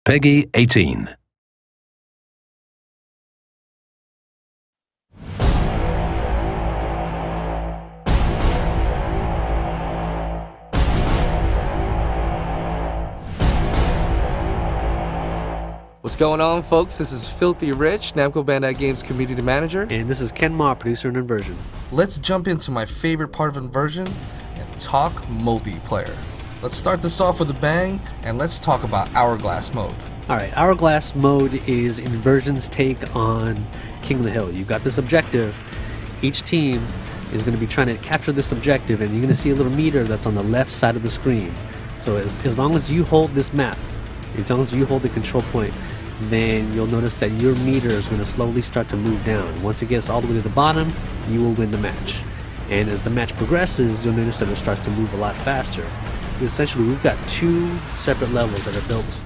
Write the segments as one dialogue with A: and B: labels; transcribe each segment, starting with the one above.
A: Peggy 18.
B: What's going on, folks? This is Filthy Rich, Namco Bandai Games Community Manager.
C: And this is Ken Ma, producer in Inversion.
B: Let's jump into my favorite part of Inversion and talk multiplayer. Let's start this off with a bang, and let's talk about Hourglass Mode.
C: Alright, Hourglass Mode is Inversion's take on King of the Hill. You've got this objective. Each team is going to be trying to capture this objective, and you're going to see a little meter that's on the left side of the screen. So as long as you hold this map, as long as you hold the control point, then you'll notice that your meter is going to slowly start to move down. Once it gets all the way to the bottom, you will win the match. And as the match progresses, you'll notice that it starts to move a lot faster. Essentially, we've got two separate levels that are built.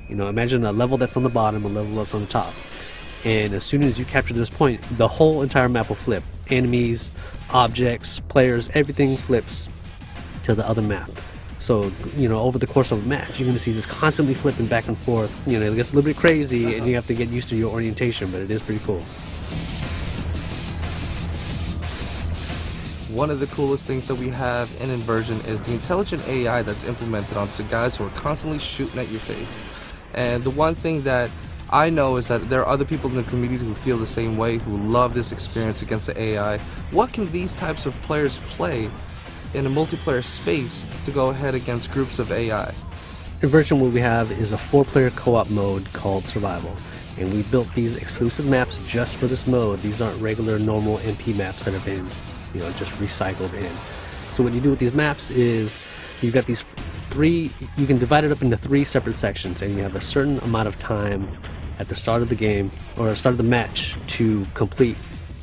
C: You know, imagine a level that's on the bottom, a level that's on the top. And as soon as you capture this point, the whole entire map will flip. Enemies, objects, players, everything flips to the other map. So, you know, over the course of a match, you're going to see this constantly flipping back and forth. You know, it gets a little bit crazy, and you have to get used to your orientation, but it is pretty cool.
B: One of the coolest things that we have in Inversion is the intelligent AI that's implemented onto the guys who are constantly shooting at your face. And the one thing that I know is that there are other people in the community who feel the same way, who love this experience against the AI. What can these types of players play in a multiplayer space to go ahead against groups of AI?
C: Inversion, what we have is a 4-player co-op mode called Survival. And we built these exclusive maps just for this mode. These aren't regular, normal MP maps that have been, you know, just recycled in. So what you do with these maps is you've got these you can divide it up into 3 separate sections, and you have a certain amount of time at the start of the game, or the start of the match, to complete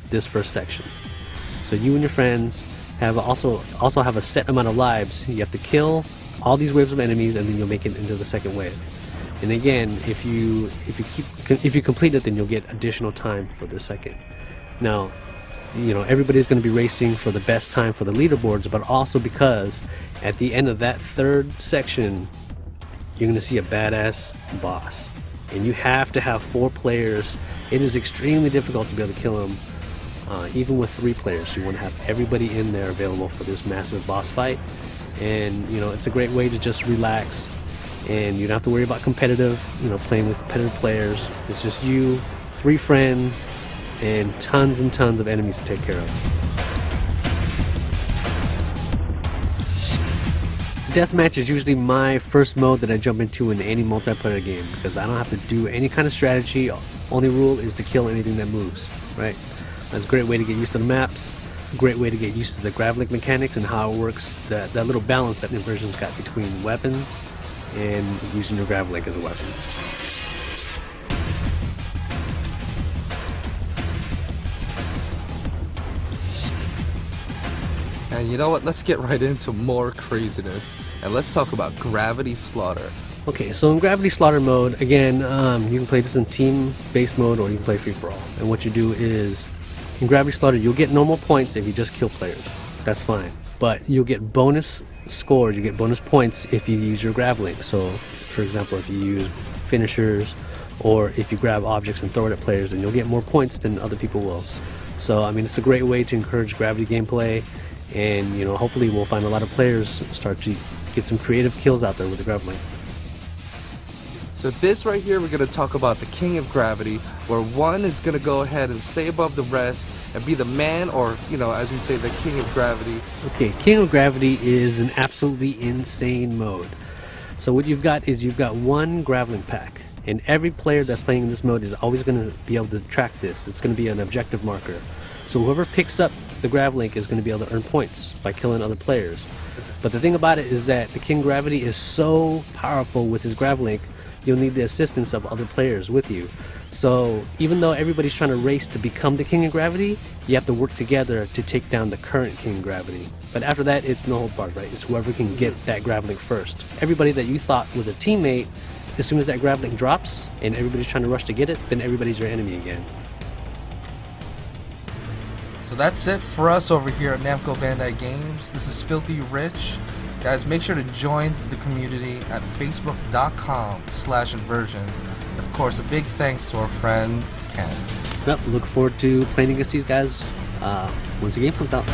C: this first section. So you and your friends have also have a set amount of lives. You have to kill all these waves of enemies, and then you'll make it into the second wave. And again, if you complete it, then you'll get additional time for the second. Now, you know, everybody's going to be racing for the best time for the leaderboards, but also because at the end of that 3rd section, you're going to see a badass boss, and you have to have 4 players. It is extremely difficult to be able to kill him. Even with 3 players, you want to have everybody in there available for this massive boss fight. And you know, it's a great way to just relax, and you don't have to worry about competitive, you know, playing with competitive players. It's just you, 3 friends, and tons of enemies to take care of. Deathmatch is usually my first mode that I jump into in any multiplayer game, because I don't have to do any kind of strategy. Only rule is to kill anything that moves, right? That's a great way to get used to the maps, a great way to get used to the grav-link mechanics and how it works, that little balance that Inversion's got between weapons and using your grav-link as a weapon.
B: And you know what? Let's get right into more craziness, and let's talk about Gravity Slaughter.
C: Okay, so in Gravity Slaughter mode, again, you can play this in team-based mode, or you can play free-for-all. And what you do is, in Gravity Slaughter, you'll get normal points if you just kill players. That's fine. But you'll get bonus scores, you get bonus points if you use your grav-link. So, for example, if you use finishers, or if you grab objects and throw it at players, then you'll get more points than other people will. So, I mean, it's a great way to encourage gravity gameplay. And, you know, hopefully we'll find a lot of players start to get some creative kills out there with the grav-link.
B: So this right here, we're going to talk about the King of Gravity, where one is going to go ahead and stay above the rest and be the man, or, you know, as we say, the King of Gravity.
C: Okay, King of Gravity is an absolutely insane mode. So what you've got is you've got one grav-link pack, and every player that's playing in this mode is always going to be able to track this. It's going to be an objective marker. So whoever picks up the grav-link is going to be able to earn points by killing other players. But the thing about it is that the King Gravity is so powerful with his grav-link, you'll need the assistance of other players with you. So even though everybody's trying to race to become the King of Gravity, you have to work together to take down the current King of Gravity. But after that, it's no hold barred, right? It's whoever can get that grav-link first. Everybody that you thought was a teammate, as soon as that grav-link drops and everybody's trying to rush to get it, then everybody's your enemy again.
B: So that's it for us over here at Namco Bandai Games. This is Filthy Rich. Guys, make sure to join the community at facebook.com/inversion. And of course, a big thanks to our friend Ken.
C: Yep, look forward to playing against these guys once the game comes out.